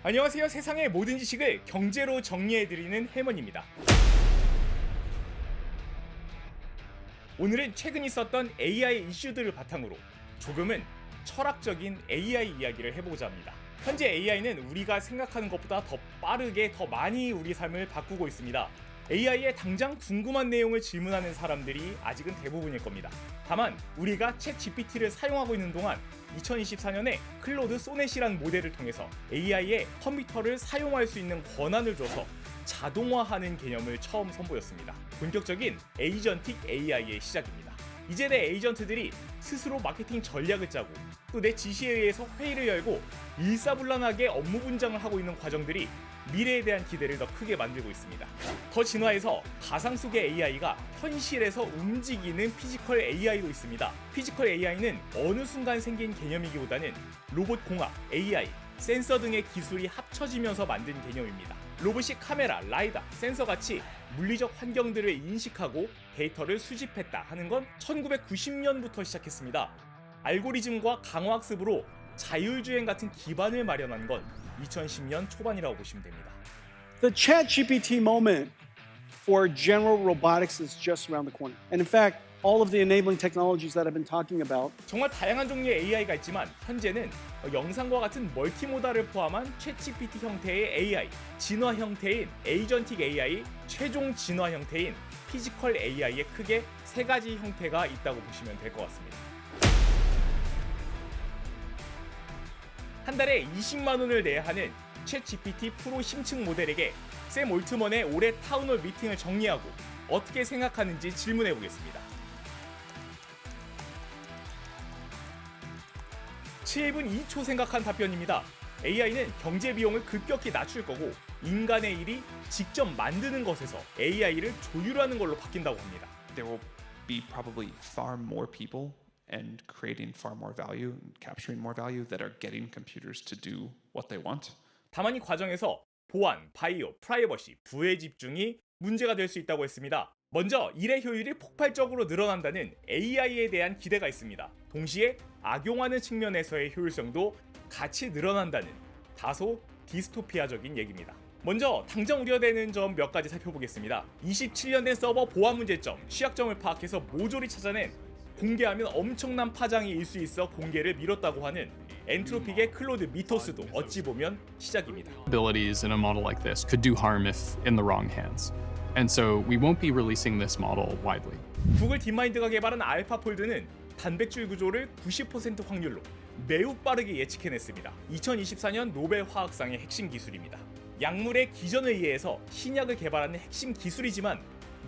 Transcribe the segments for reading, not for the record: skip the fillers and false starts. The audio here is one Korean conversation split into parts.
안녕하세요. 세상의 모든 지식을 경제로 정리해드리는 해먼입니다. 오늘은 최근 있었던 AI 이슈들을 바탕으로 조금은 철학적인 AI 이야기를 해보고자 합니다. 현재 AI는 우리가 생각하는 것보다 더 빠르게 더 많이 우리 삶을 바꾸고 있습니다. AI에 당장 궁금한 내용을 질문하는 사람들이 아직은 대부분일 겁니다. 다만 우리가 챗GPT를 사용하고 있는 동안 2024년에 클로드 소넷이라는 모델을 통해서 AI에 컴퓨터를 사용할 수 있는 권한을 줘서 자동화하는 개념을 처음 선보였습니다. 본격적인 에이전틱 AI의 시작입니다. 이제 내 에이전트들이 스스로 마케팅 전략을 짜고 또 내 지시에 의해서 회의를 열고 일사불란하게 업무 분장을 하고 있는 과정들이 미래에 대한 기대를 더 크게 만들고 있습니다. 더 진화해서 가상 속의 AI가 현실에서 움직이는 피지컬 AI도 있습니다. 피지컬 AI는 어느 순간 생긴 개념이기보다는 로봇 공학, AI, 센서 등의 기술이 합쳐지면서 만든 개념입니다. 로봇이 카메라, 라이다, 센서 같이 물리적 환경들을 인식하고 데이터를 수집했다 하는 건 1990년부터 시작했습니다. 알고리즘과 강화학습으로 자율주행 같은 기반을 마련한 건 2010년 초반이라고 보시면 됩니다. The ChatGPT moment for general robotics is just around the corner. And in fact, all of the enabling technologies that I've been talking about 정말 다양한 종류의 AI가 있지만 현재는 영상과 같은 멀티모달을 포함한 챗GPT 형태의 AI, 진화 형태인 에이전틱 AI, 최종 진화 형태인 피지컬 AI의 크게 세 가지 형태가 있다고 보시면 될 것 같습니다. 한 달에 20만 원을 내야 하는 챗GPT 프로 심층 모델에게 샘 올트먼의 올해 타운홀 미팅을 정리하고 어떻게 생각하는지 질문해 보겠습니다. 7분 2초 생각한 답변입니다. AI는 경제 비용을 급격히 낮출 거고 인간의 일이 직접 만드는 것에서 AI를 조율하는 걸로 바뀐다고 합니다. There will be probably far more people and creating far more value, capturing more value that are getting computers to do what they want. 다만 이 과정에서 보안, 바이오, 프라이버시, 부의 집중이 문제가 될 수 있다고 했습니다. 먼저 일의 효율이 폭발적으로 늘어난다는 AI에 대한 기대가 있습니다. 동시에 악용하는 측면에서의 효율성도 같이 늘어난다는 다소 디스토피아적인 얘기입니다. 먼저 당장 우려되는 점 몇 가지 살펴보겠습니다. 27년 된 서버 보안 문제점, 취약점을 파악해서 모조리 찾아낸 공개하면 엄청난 파장이 일 수 있어 공개를 미뤘다고 하는 엔트로픽의 클로드 미토스도 어찌 보면 시작입니다. Abilities in a model like this could do harm if in the wrong hands. And so we won't be releasing this model widely. 구글 딥마인드가 개발한 알파폴드는 단백질 구조를 90% 확률로 매우 빠르게 예측해냈습니다. 2024년 노벨 화학상의 핵심 기술입니다. 약물의 기전에 의해서 신약을 개발하는 핵심 기술이지만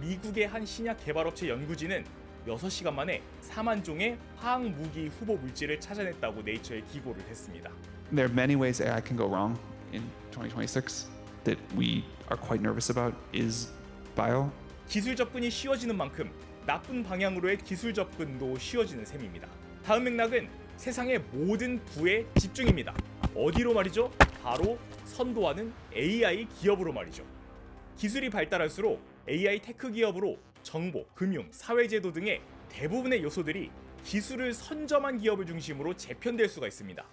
미국의 한 신약 개발업체 연구진은 6시간 만에 4만 종의 화학 무기 후보 물질을 찾아냈다고 네이처에 기고를 했습니다. There are many ways AI can go wrong in 2026 that we are quite nervous about is bio. 기술 접근이 쉬워지는 만큼 나쁜 방향으로의 기술 접근도 쉬워지는 셈입니다. 다음 맥락은 세상의 모든 부에 집중입니다. 어디로 말이죠? 바로 선도하는 AI 기업으로 말이죠. 기술이 발달할수록 AI 테크 기업으로 정보, 금융, 사회제도 등의 대부분의 요소들이 기술을 선점한 기업을 중심으로 재편될 수가 있습니다.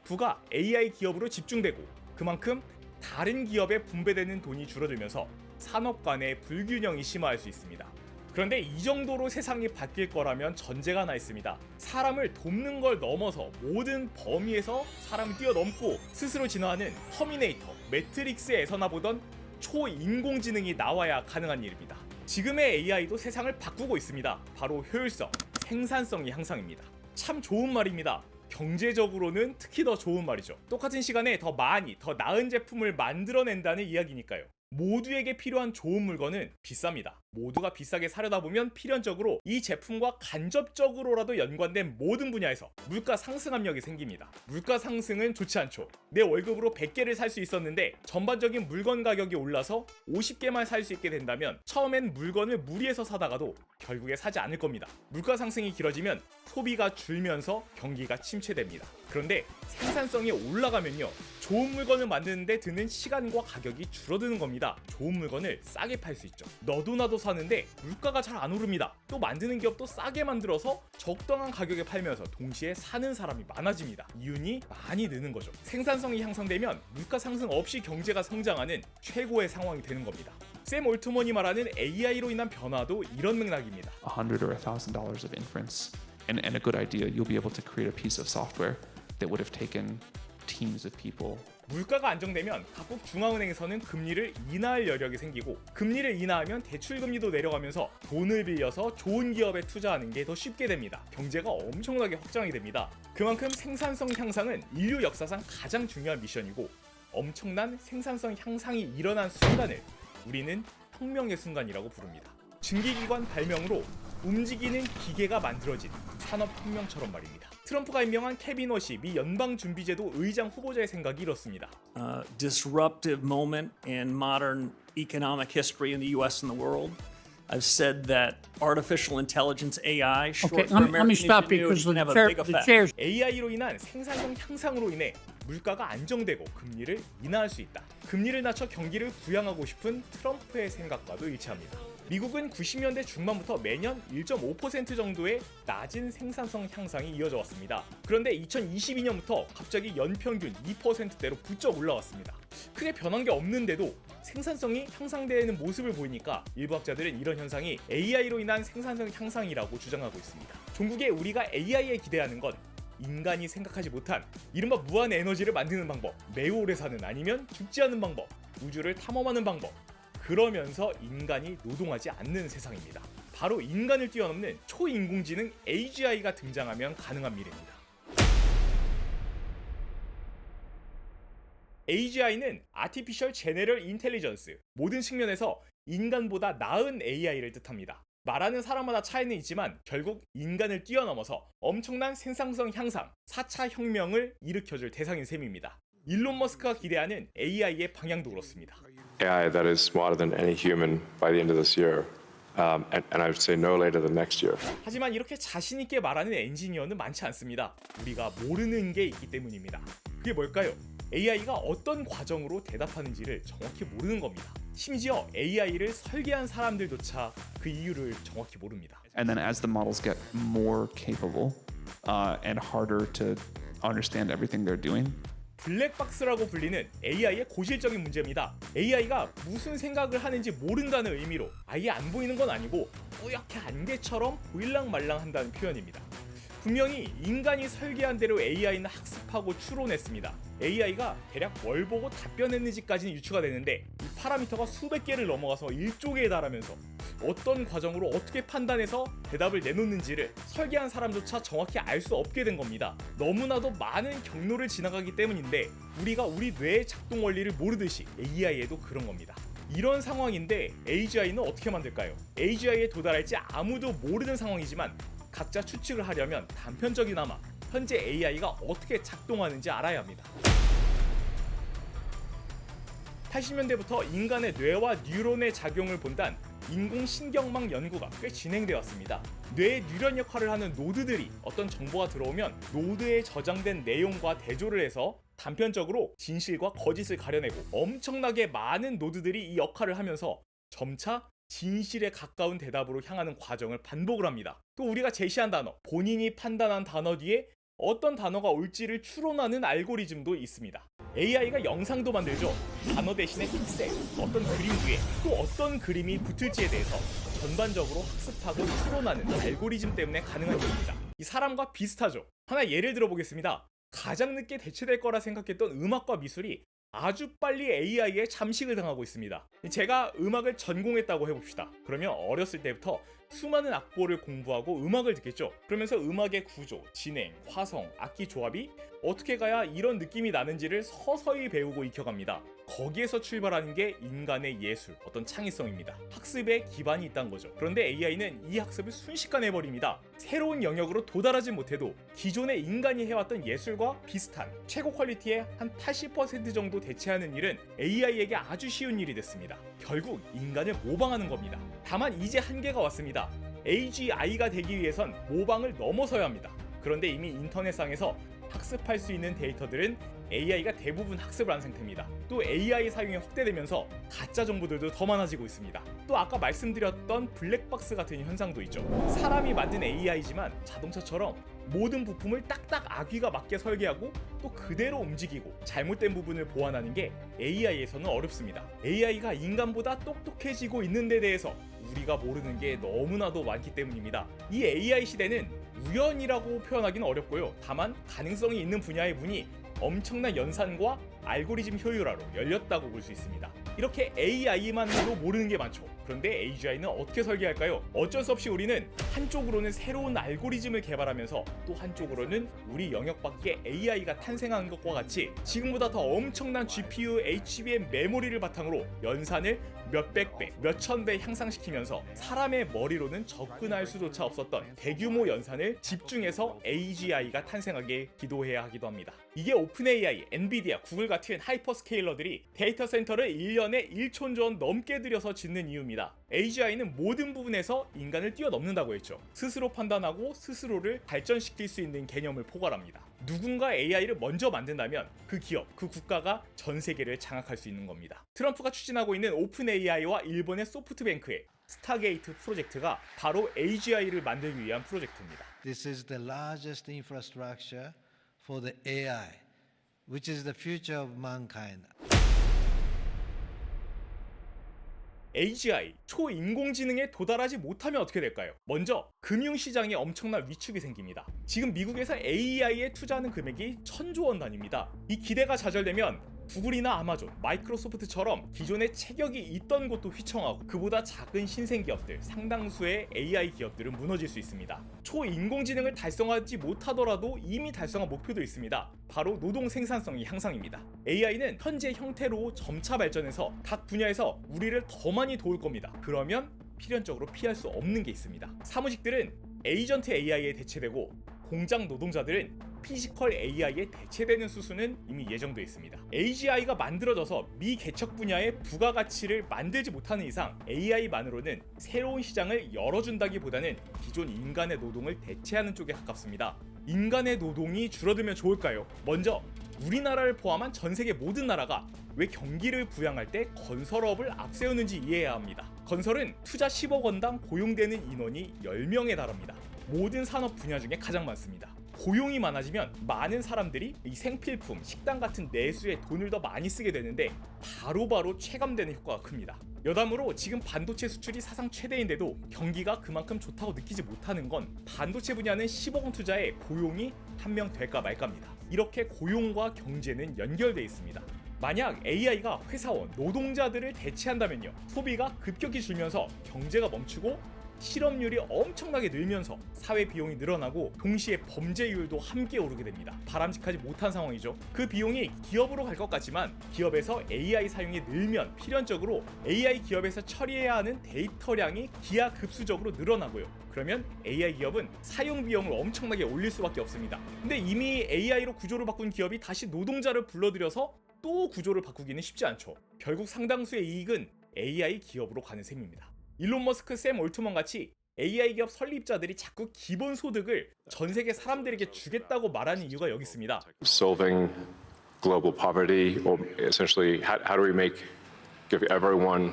부가 AI 기업으로 집중되고 그만큼 다른 기업에 분배되는 돈이 줄어들면서 산업 간의 불균형이 심화할 수 있습니다. 그런데 이 정도로 세상이 바뀔 거라면 전제가 하나 있습니다. 사람을 돕는 걸 넘어서 모든 범위에서 사람을 뛰어넘고 스스로 진화하는 터미네이터, 매트릭스에서나 보던 초인공지능이 나와야 가능한 일입니다. 지금의 AI도 세상을 바꾸고 있습니다. 바로 효율성, 생산성이 향상입니다. 참 좋은 말입니다. 경제적으로는 특히 더 좋은 말이죠. 똑같은 시간에 더 많이, 더 나은 제품을 만들어낸다는 이야기니까요. 모두에게 필요한 좋은 물건은 비쌉니다. 모두가 비싸게 사려다 보면 필연적으로 이 제품과 간접적으로라도 연관된 모든 분야에서 물가 상승 압력이 생깁니다. 물가 상승은 좋지 않죠. 내 월급으로 100개를 살 수 있었는데 전반적인 물건 가격이 올라서 50개만 살 수 있게 된다면 처음엔 물건을 무리해서 사다가도 결국에 사지 않을 겁니다. 물가 상승이 길어지면 소비가 줄면서 경기가 침체됩니다. 그런데 생산성이 올라가면요, 좋은 물건을 만드는데 드는 시간과 가격이 줄어드는 겁니다. 좋은 물건을 싸게 팔 수 있죠. 너도 나도 사는데 물가가 잘 안 오릅니다. 또 만드는 기업도 싸게 만들어서 적당한 가격에 팔면서 동시에 사는 사람이 많아집니다. 이윤이 많이 느는 거죠. 생산성이 향상되면 물가 상승 없이 경제가 성장하는 최고의 상황이 되는 겁니다. 샘 올트먼이 말하는 AI로 인한 변화도 이런 맥락입니다. $100 or $1,000 of inference and a good idea, you'll be able to create a piece of software that would have taken teams of people. 물가가 안정되면 각국 중앙은행에서는 금리를 인하할 여력이 생기고 금리를 인하하면 대출금리도 내려가면서 돈을 빌려서 좋은 기업에 투자하는 게 더 쉽게 됩니다. 경제가 엄청나게 확장이 됩니다. 그만큼 생산성 향상은 인류 역사상 가장 중요한 미션이고 엄청난 생산성 향상이 일어난 순간을 우리는 혁명의 순간이라고 부릅니다. 증기기관 발명으로 움직이는 기계가 만들어진 산업혁명처럼 말입니다. 트럼프가 임명한 케빈 워시 미 연방준비제도 의장 후보자의 생각이 이렇습니다. Disruptive moment in modern economic history in the U.S. and the world. I've said that artificial intelligence (AI) short Okay, for let me American stop you ingenuity because can have a big the effect. chairs. AI로 인한 생산성 향상으로 인해 물가가 안정되고 금리를 인하할 수 있다. 금리를 낮춰 경기를 부양하고 싶은 트럼프의 생각과도 일치합니다. 미국은 90년대 중반부터 매년 1.5% 정도의 낮은 생산성 향상이 이어져 왔습니다. 그런데 2022년부터 갑자기 연평균 2%대로 부쩍 올라왔습니다. 크게 변한 게 없는데도 생산성이 향상되는 모습을 보이니까 일부 학자들은 이런 현상이 AI로 인한 생산성 향상이라고 주장하고 있습니다. 종국에 우리가 AI에 기대하는 건 인간이 생각하지 못한 이른바 무한 에너지를 만드는 방법, 매우 오래 사는 아니면 죽지 않는 방법, 우주를 탐험하는 방법, 그러면서 인간이 노동하지 않는 세상입니다. 바로 인간을 뛰어넘는 초인공지능 AGI가 등장하면 가능한 미래입니다. AGI는 Artificial General Intelligence, 모든 측면에서 인간보다 나은 AI를 뜻합니다. 말하는 사람마다 차이는 있지만 결국 인간을 뛰어넘어서 엄청난 생산성 향상, 4차 혁명을 일으켜줄 대상인 셈입니다. 일론 머스크가 기대하는 AI의 방향도 그렇습니다. AI that is smarter than any human by the end of this year, and I would say no later than next year. 하지만 이렇게 자신 있게 말하는 엔지니어는 많지 않습니다. 우리가 모르는 게 있기 때문입니다. 그게 뭘까요? AI가 어떤 과정으로 대답하는지를 정확히 모르는 겁니다. 심지어 AI를 설계한 사람들조차 그 이유를 정확히 모릅니다. And then as the models get more capable and harder to understand everything they're doing, 블랙박스라고 불리는 AI의 고질적인 문제입니다. AI가 무슨 생각을 하는지 모른다는 의미로 아예 안 보이는 건 아니고 뿌옇게 안개처럼 보일랑말랑 한다는 표현입니다. 분명히 인간이 설계한 대로 AI는 학습하고 추론했습니다. AI가 대략 뭘 보고 답변했는지까지는 유추가 되는데 이 파라미터가 수백 개를 넘어가서 1조 개에 달하면서 어떤 과정으로 어떻게 판단해서 대답을 내놓는지를 설계한 사람조차 정확히 알 수 없게 된 겁니다. 너무나도 많은 경로를 지나가기 때문인데 우리가 우리 뇌의 작동 원리를 모르듯이 AI에도 그런 겁니다. 이런 상황인데 AGI는 어떻게 만들까요? AGI에 도달할지 아무도 모르는 상황이지만 각자 추측을 하려면 단편적이나마 현재 AI가 어떻게 작동하는지 알아야 합니다. 80년대부터 인간의 뇌와 뉴런의 작용을 본단 인공신경망 연구가 꽤 진행되어 왔습니다. 뇌의 뉴런 역할을 하는 노드들이 어떤 정보가 들어오면 노드에 저장된 내용과 대조를 해서 단편적으로 진실과 거짓을 가려내고 엄청나게 많은 노드들이 이 역할을 하면서 점차 진실에 가까운 대답으로 향하는 과정을 반복을 합니다. 또 우리가 제시한 단어, 본인이 판단한 단어 뒤에 어떤 단어가 올지를 추론하는 알고리즘도 있습니다. AI가 영상도 만들죠. 단어 대신에 픽셀, 어떤 그림 뒤에 또 어떤 그림이 붙을지에 대해서 전반적으로 학습하고 추론하는 알고리즘 때문에 가능한 일입니다. 이 사람과 비슷하죠. 하나 예를 들어보겠습니다. 가장 늦게 대체될 거라 생각했던 음악과 미술이 아주 빨리 AI에 잠식을 당하고 있습니다. 제가 음악을 전공했다고 해봅시다. 그러면 어렸을 때부터 수많은 악보를 공부하고 음악을 듣겠죠. 그러면서 음악의 구조, 진행, 화성, 악기 조합이 어떻게 가야 이런 느낌이 나는지를 서서히 배우고 익혀갑니다. 거기에서 출발하는 게 인간의 예술, 어떤 창의성입니다. 학습에 기반이 있다는 거죠. 그런데 AI는 이 학습을 순식간에 해버립니다. 새로운 영역으로 도달하지 못해도 기존의 인간이 해왔던 예술과 비슷한 최고 퀄리티의 한 80% 정도 대체하는 일은 AI에게 아주 쉬운 일이 됐습니다. 결국 인간을 모방하는 겁니다. 다만 이제 한계가 왔습니다. AGI가 되기 위해선 모방을 넘어서야 합니다. 그런데 이미 인터넷상에서 학습할 수 있는 데이터들은 AI가 대부분 학습을 한 상태입니다. 또 AI 사용이 확대되면서 가짜 정보들도 더 많아지고 있습니다. 또 아까 말씀드렸던 블랙박스 같은 현상도 있죠. 사람이 만든 AI지만 자동차처럼 모든 부품을 딱딱 아귀가 맞게 설계하고 또 그대로 움직이고 잘못된 부분을 보완하는 게 AI에서는 어렵습니다. AI가 인간보다 똑똑해지고 있는 데 대해서 우리가 모르는 게 너무나도 많기 때문입니다. 이 AI 시대는 우연이라고 표현하기는 어렵고요. 다만 가능성이 있는 분야의 문이 엄청난 연산과 알고리즘 효율화로 열렸다고 볼 수 있습니다. 이렇게 AI만으로 모르는 게 많죠. 그런데 AGI는 어떻게 설계할까요? 어쩔 수 없이 우리는 한쪽으로는 새로운 알고리즘을 개발하면서 또 한쪽으로는 우리 영역 밖에 AI가 탄생한 것과 같이 지금보다 더 엄청난 GPU, HBM 메모리를 바탕으로 연산을 몇백 배, 몇천 배 향상시키면서 사람의 머리로는 접근할 수조차 없었던 대규모 연산을 집중해서 AGI가 탄생하게 기도해야 하기도 합니다. 이게 오픈AI, 엔비디아, 구글 같은 하이퍼스케일러들이 데이터 센터를 1년에 1촌 원 넘게 들여서 짓는 이유입니다. AGI는 모든 부분에서 인간을 뛰어넘는다고 했죠. 스스로 판단하고 스스로를 발전시킬 수 있는 개념을 포괄합니다. 누군가 AI를 먼저 만든다면 그 기업, 그 국가가 전 세계를 장악할 수 있는 겁니다. 트럼프가 추진하고 있는 오픈AI와 일본의 소프트뱅크의 스타게이트 프로젝트가 바로 AGI를 만들기 위한 프로젝트입니다. This is the largest infrastructure for the AI, which is the future of mankind. AGI, 초인공지능에 도달하지 못하면 어떻게 될까요? 먼저 금융시장에 엄청난 위축이 생깁니다. 지금 미국에서 AI에 투자하는 금액이 1000조 원 단위입니다. 이 기대가 좌절되면 구글이나 아마존, 마이크로소프트처럼 기존에 체격이 있던 곳도 휘청하고 그보다 작은 신생기업들, 상당수의 AI 기업들은 무너질 수 있습니다. 초인공지능을 달성하지 못하더라도 이미 달성한 목표도 있습니다. 바로 노동 생산성의 향상입니다. AI는 현재 형태로 점차 발전해서 각 분야에서 우리를 더 많이 도울 겁니다. 그러면 필연적으로 피할 수 없는 게 있습니다. 사무직들은 에이전트 AI에 대체되고 공장 노동자들은 피지컬 AI에 대체되는 수순은 이미 예정되어 있습니다. AGI가 만들어져서 미개척 분야의 부가가치를 만들지 못하는 이상 AI만으로는 새로운 시장을 열어준다기보다는 기존 인간의 노동을 대체하는 쪽에 가깝습니다. 인간의 노동이 줄어들면 좋을까요? 먼저 우리나라를 포함한 전 세계 모든 나라가 왜 경기를 부양할 때 건설업을 앞세우는지 이해해야 합니다. 건설은 투자 10억 원당 고용되는 인원이 10명에 달합니다. 모든 산업 분야 중에 가장 많습니다. 고용이 많아지면 많은 사람들이 이 생필품, 식당 같은 내수에 돈을 더 많이 쓰게 되는데 바로바로 체감되는 효과가 큽니다. 여담으로 지금 반도체 수출이 사상 최대인데도 경기가 그만큼 좋다고 느끼지 못하는 건 반도체 분야는 10억 원 투자에 고용이 한 명 될까 말까입니다. 이렇게 고용과 경제는 연결돼 있습니다. 만약 AI가 회사원, 노동자들을 대체한다면요, 소비가 급격히 줄면서 경제가 멈추고 실업률이 엄청나게 늘면서 사회 비용이 늘어나고 동시에 범죄율도 함께 오르게 됩니다. 바람직하지 못한 상황이죠. 그 비용이 기업으로 갈 것 같지만 기업에서 AI 사용이 늘면 필연적으로 AI 기업에서 처리해야 하는 데이터량이 기하급수적으로 늘어나고요. 그러면 AI 기업은 사용 비용을 엄청나게 올릴 수밖에 없습니다. 근데 이미 AI로 구조를 바꾼 기업이 다시 노동자를 불러들여서 또 구조를 바꾸기는 쉽지 않죠. 결국 상당수의 이익은 AI 기업으로 가는 셈입니다. 일론 머스크, 샘 올트먼 같이 AI 기업 설립자들이 자꾸 기본 소득을 전 세계 사람들에게 주겠다고 말하는 이유가 여기 있습니다. Solving global poverty, or essentially, how do we give everyone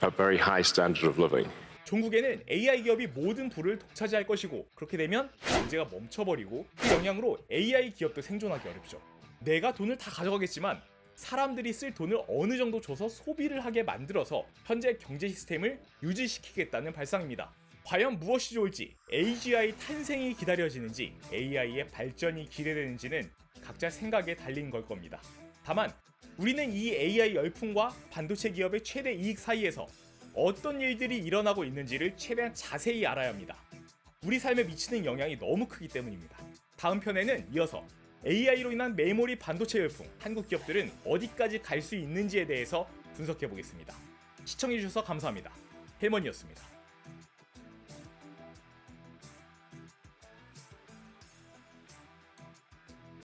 a very high standard of living? 종국에는 AI 기업이 모든 부를 독차지할 것이고 그렇게 되면 경제가 멈춰버리고 그 영향으로 AI 기업도 생존하기 어렵죠. 내가 돈을 다 가져가겠지만 사람들이 쓸 돈을 어느 정도 줘서 소비를 하게 만들어서 현재 경제 시스템을 유지시키겠다는 발상입니다. 과연 무엇이 좋을지, AGI 탄생이 기다려지는지, AI의 발전이 기대되는지는 각자 생각에 달린 걸 겁니다. 다만 우리는 이 AI 열풍과 반도체 기업의 최대 이익 사이에서 어떤 일들이 일어나고 있는지를 최대한 자세히 알아야 합니다. 우리 삶에 미치는 영향이 너무 크기 때문입니다. 다음 편에는 이어서 AI로 인한 메모리 반도체 열풍, 한국 기업들은 어디까지 갈 수 있는지에 대해서 분석해 보겠습니다. 시청해 주셔서 감사합니다. 헬먼이었습니다.